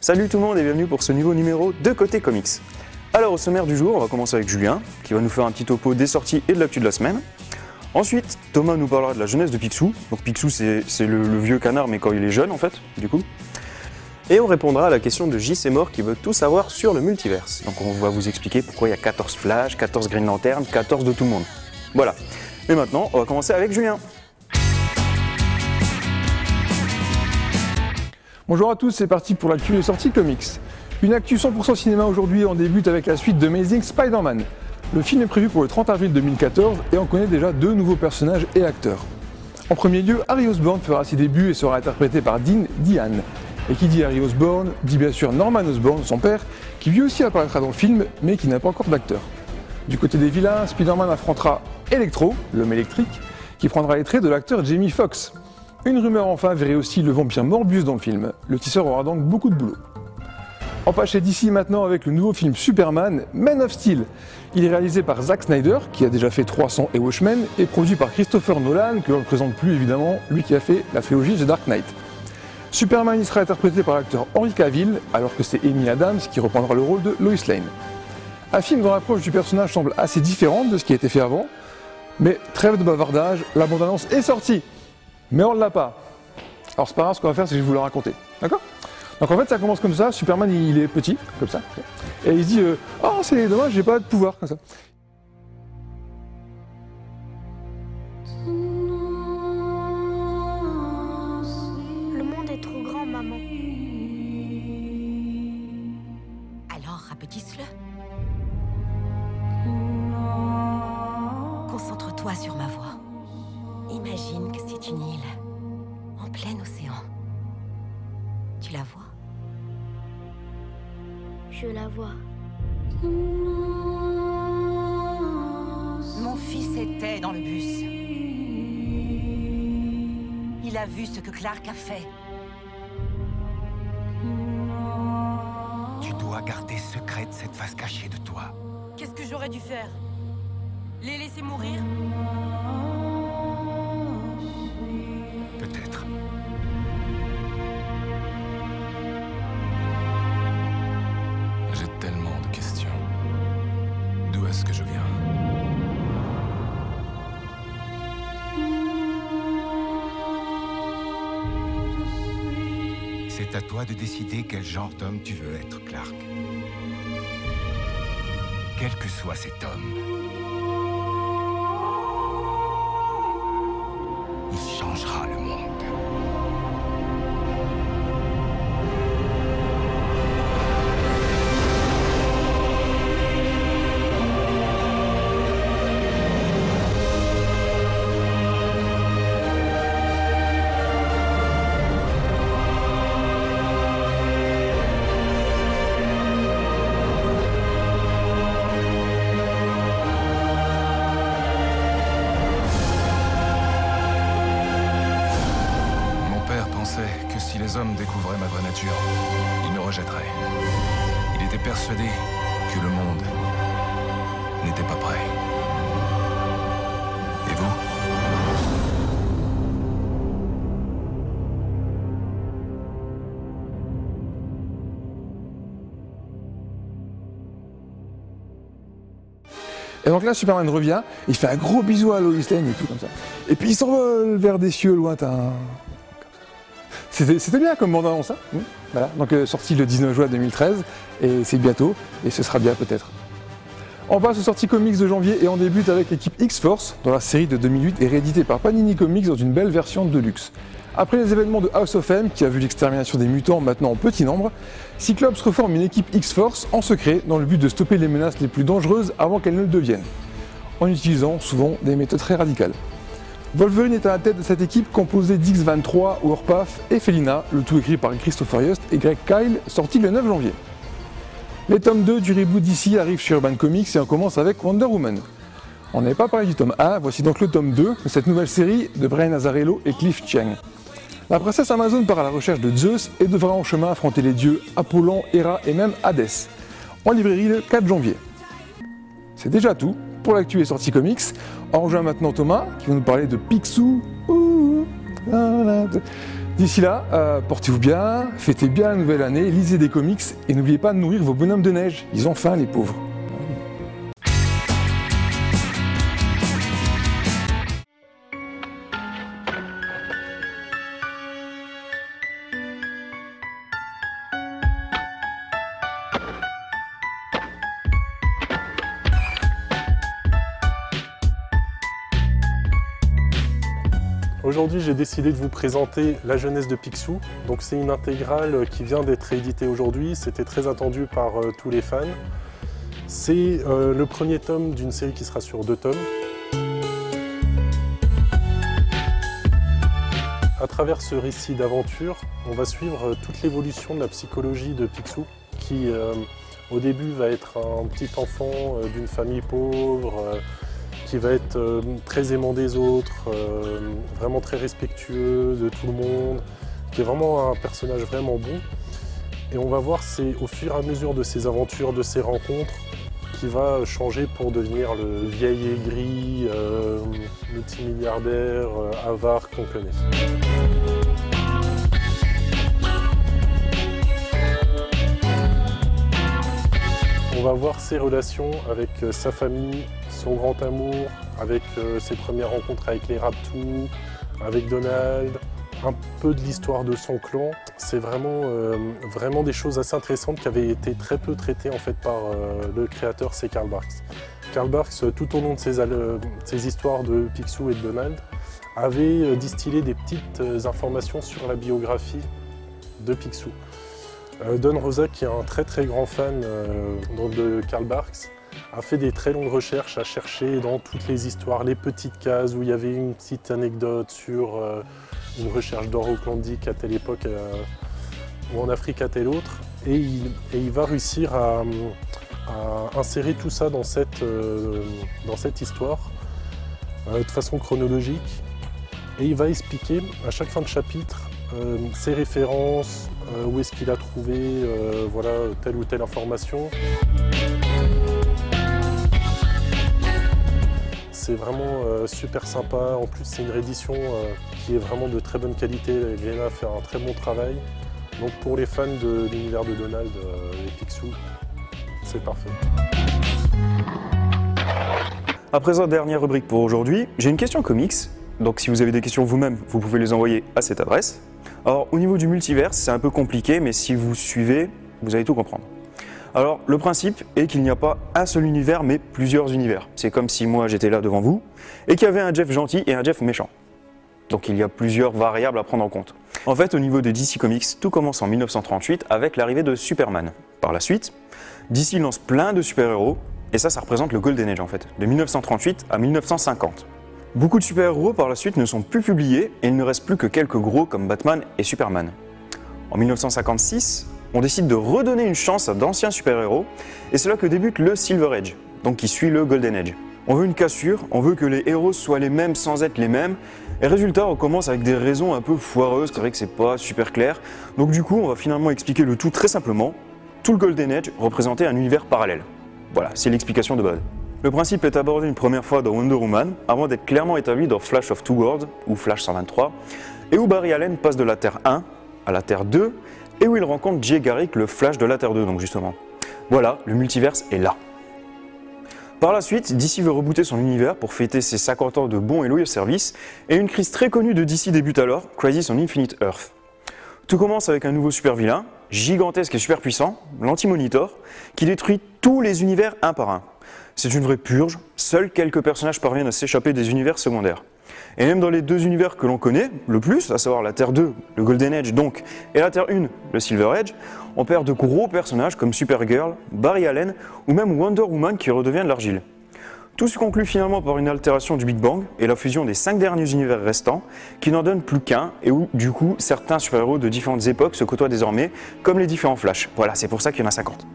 Salut tout le monde et bienvenue pour ce nouveau numéro de Côté Comics. Alors au sommaire du jour, on va commencer avec Julien, qui va nous faire un petit topo des sorties et de l'actu de la semaine. Ensuite, Thomas nous parlera de la jeunesse de Picsou. Donc Picsou c'est le vieux canard mais quand il est jeune en fait, du coup. Et on répondra à la question de JC Mort qui veut tout savoir sur le multiverse. Donc on va vous expliquer pourquoi il y a 14 Flash, 14 Green Lantern, 14 de tout le monde. Voilà. Mais maintenant, on va commencer avec Julien. Bonjour à tous, c'est parti pour l'actu des sorties comics. Une actu 100% cinéma aujourd'hui, on débute avec la suite de Amazing Spider-Man. Le film est prévu pour le 30 avril 2014 et on connaît déjà deux nouveaux personnages et acteurs. En premier lieu, Harry Osborn fera ses débuts et sera interprété par Dean Dehan. Et qui dit Harry Osborn, dit bien sûr Norman Osborn, son père, qui lui aussi apparaîtra dans le film, mais qui n'a pas encore d'acteur. Du côté des vilains, Spider-Man affrontera Electro, l'homme électrique, qui prendra les traits de l'acteur Jamie Foxx. Une rumeur enfin verrait aussi le vampire Morbius dans le film. Le tisseur aura donc beaucoup de boulot. On passe chez DC maintenant avec le nouveau film Superman, Man of Steel. Il est réalisé par Zack Snyder, qui a déjà fait 300 et Watchmen, et produit par Christopher Nolan, que l'on ne présente plus évidemment, lui qui a fait la trilogie The Dark Knight. Superman y sera interprété par l'acteur Henry Cavill, alors que c'est Amy Adams qui reprendra le rôle de Lois Lane. Un film dont l'approche du personnage semble assez différente de ce qui a été fait avant, mais trêve de bavardage, la bande-annonce est sortie. Mais on ne l'a pas. Alors c'est pas grave, ce qu'on va faire, c'est que je vais vous le raconter. D'accord? Donc en fait, ça commence comme ça, Superman il est petit, comme ça, et il se dit oh c'est dommage, j'ai pas de pouvoir, comme ça. Le monde est trop grand, maman. Alors, rapetisse-le. Concentre-toi sur ma voix. Imagine que c'est une île, en plein océan. Tu la vois? Je la vois. Mon fils était dans le bus. Il a vu ce que Clark a fait. Tu dois garder secrète cette face cachée de toi. Qu'est-ce que j'aurais dû faire? Les laisser mourir? Peut-être. J'ai tellement de questions. D'où est-ce que je viens? C'est à toi de décider quel genre d'homme tu veux être, Clark. Quel que soit cet homme, il changera le monde. Que si les hommes découvraient ma vraie nature, ils me rejetteraient. Il était persuadé que le monde n'était pas prêt. Et vous? Et donc là, Superman revient, il fait un gros bisou à Lois Lane et tout comme ça. Et puis il s'envole vers des cieux lointains. C'était bien comme bande-annonce, hein. Voilà, donc sorti le 19 juin 2013, et c'est bientôt, et ce sera bien peut-être. On passe aux sorties comics de janvier et on débute avec l'équipe X-Force, dont la série de 2008 est rééditée par Panini Comics dans une belle version de luxe. Après les événements de House of M, qui a vu l'extermination des mutants maintenant en petit nombre, Cyclops reforme une équipe X-Force en secret dans le but de stopper les menaces les plus dangereuses avant qu'elles ne le deviennent, en utilisant souvent des méthodes très radicales. Wolverine est à la tête de cette équipe composée d'X-23, Warpath et Felina, le tout écrit par Christopher Yost et Greg Kyle, sorti le 9 janvier. Les tomes 2 du reboot d'ici arrivent chez Urban Comics et on commence avec Wonder Woman. On n'avait pas parlé du tome 1, voici donc le tome 2 de cette nouvelle série de Brian Azzarello et Cliff Chiang. La princesse Amazon part à la recherche de Zeus et devra en chemin affronter les dieux Apollon, Héra et même Hadès. En librairie le 4 janvier. C'est déjà tout pour l'actu et sorties comics. On rejoint maintenant Thomas qui va nous parler de Picsou. D'ici là, portez-vous bien, fêtez bien la nouvelle année, lisez des comics et n'oubliez pas de nourrir vos bonhommes de neige. Ils ont faim, les pauvres. Aujourd'hui, j'ai décidé de vous présenter La jeunesse de Picsou. Donc c'est une intégrale qui vient d'être rééditée aujourd'hui. C'était très attendu par tous les fans. C'est le premier tome d'une série qui sera sur 2 tomes. À travers ce récit d'aventure, on va suivre toute l'évolution de la psychologie de Picsou, qui au début va être un petit enfant d'une famille pauvre, qui va être très aimant des autres, vraiment très respectueux de tout le monde, qui est vraiment un personnage vraiment bon. Et on va voir au fur et à mesure de ses aventures, de ses rencontres, qui va changer pour devenir le vieil aigri, multimilliardaire, avare qu'on connaît. On va voir ses relations avec sa famille, son grand amour, avec ses premières rencontres avec les Raptous, avec Donald, un peu de l'histoire de son clan. C'est vraiment des choses assez intéressantes qui avaient été très peu traitées en fait par le créateur, c'est Carl Barks. Carl Barks, tout au long de ses histoires de Picsou et de Donald, avait distillé des petites informations sur la biographie de Picsou. Don Rosa, qui est un très grand fan de Carl Barks, a fait des très longues recherches à chercher dans toutes les histoires, les petites cases où il y avait une petite anecdote sur une recherche d'or au Klondike à telle époque ou en Afrique à telle autre. Et il va réussir à insérer tout ça dans cette histoire de façon chronologique. Et il va expliquer à chaque fin de chapitre ses références, où est-ce qu'il a trouvé voilà, telle ou telle information. C'est vraiment super sympa. En plus, c'est une réédition qui est vraiment de très bonne qualité. Glénat a fait un très bon travail. Donc pour les fans de l'univers de Donald et Picsou, c'est parfait. À présent, dernière rubrique pour aujourd'hui, j'ai une question comics. Donc si vous avez des questions vous-même, vous pouvez les envoyer à cette adresse. Alors au niveau du multiverse, c'est un peu compliqué, mais si vous suivez, vous allez tout comprendre. Alors le principe est qu'il n'y a pas un seul univers, mais plusieurs univers. C'est comme si moi j'étais là devant vous, et qu'il y avait un Jeff gentil et un Jeff méchant. Donc il y a plusieurs variables à prendre en compte. En fait, au niveau de DC Comics, tout commence en 1938 avec l'arrivée de Superman. Par la suite, DC lance plein de super-héros, et ça représente le Golden Age en fait, de 1938 à 1950. Beaucoup de super-héros par la suite ne sont plus publiés et il ne reste plus que quelques gros comme Batman et Superman. En 1956, on décide de redonner une chance à d'anciens super-héros et c'est là que débute le Silver Age, donc qui suit le Golden Age. On veut une cassure, on veut que les héros soient les mêmes sans être les mêmes et résultat on commence avec des raisons un peu foireuses, c'est vrai que c'est pas super clair. Donc du coup on va finalement expliquer le tout très simplement. Tout le Golden Age représentait un univers parallèle. Voilà, c'est l'explication de base. Le principe est abordé une première fois dans Wonder Woman, avant d'être clairement établi dans Flash of Two Worlds, ou Flash 123, et où Barry Allen passe de la Terre 1 à la Terre 2, et où il rencontre Jay Garrick, le Flash de la Terre 2, donc justement. Voilà, le multiverse est là. Par la suite, DC veut rebooter son univers pour fêter ses 50 ans de bons et loyaux services, et une crise très connue de DC débute alors, Crisis on Infinite Earth. Tout commence avec un nouveau super vilain, gigantesque et super puissant, l'Anti-Monitor, qui détruit tous les univers un par un. C'est une vraie purge, seuls quelques personnages parviennent à s'échapper des univers secondaires. Et même dans les deux univers que l'on connaît le plus, à savoir la Terre 2, le Golden Age donc, et la Terre 1, le Silver Age, on perd de gros personnages comme Supergirl, Barry Allen ou même Wonder Woman qui redevient de l'argile. Tout se conclut finalement par une altération du Big Bang et la fusion des 5 derniers univers restants qui n'en donnent plus qu'un et où du coup certains super-héros de différentes époques se côtoient désormais comme les différents Flash. Voilà, c'est pour ça qu'il y en a 50.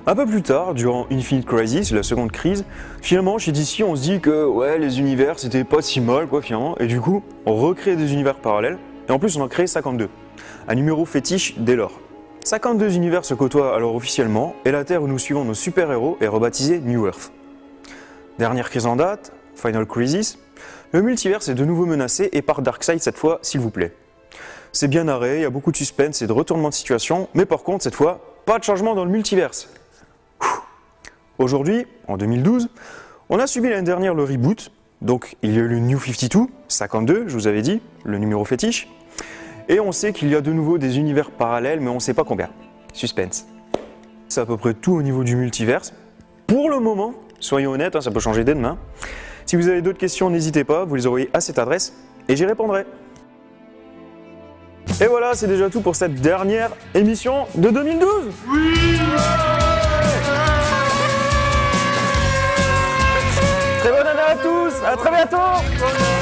Un peu plus tard, durant Infinite Crisis, la seconde crise, finalement chez DC on se dit que ouais, les univers c'était pas si mal quoi finalement, et du coup on recrée des univers parallèles, et en plus on en crée 52. Un numéro fétiche dès lors. 52 univers se côtoient alors officiellement, et la Terre où nous suivons nos super-héros est rebaptisée New Earth. Dernière crise en date, Final Crisis, le multiverse est de nouveau menacé et par Darkseid cette fois s'il vous plaît. c'est bien narré, il y a beaucoup de suspense et de retournement de situation, mais par contre, cette fois, pas de changement dans le multiverse. Aujourd'hui, en 2012, on a subi l'année dernière le reboot, donc il y a eu le New 52, 52, je vous avais dit, le numéro fétiche, et on sait qu'il y a de nouveau des univers parallèles, mais on ne sait pas combien. Suspense. C'est à peu près tout au niveau du multiverse. Pour le moment, soyons honnêtes, ça peut changer dès demain. Si vous avez d'autres questions, n'hésitez pas, vous les envoyez à cette adresse, et j'y répondrai. Et voilà, c'est déjà tout pour cette dernière émission de 2012. Oui. Très bonne année à tous, à très bientôt.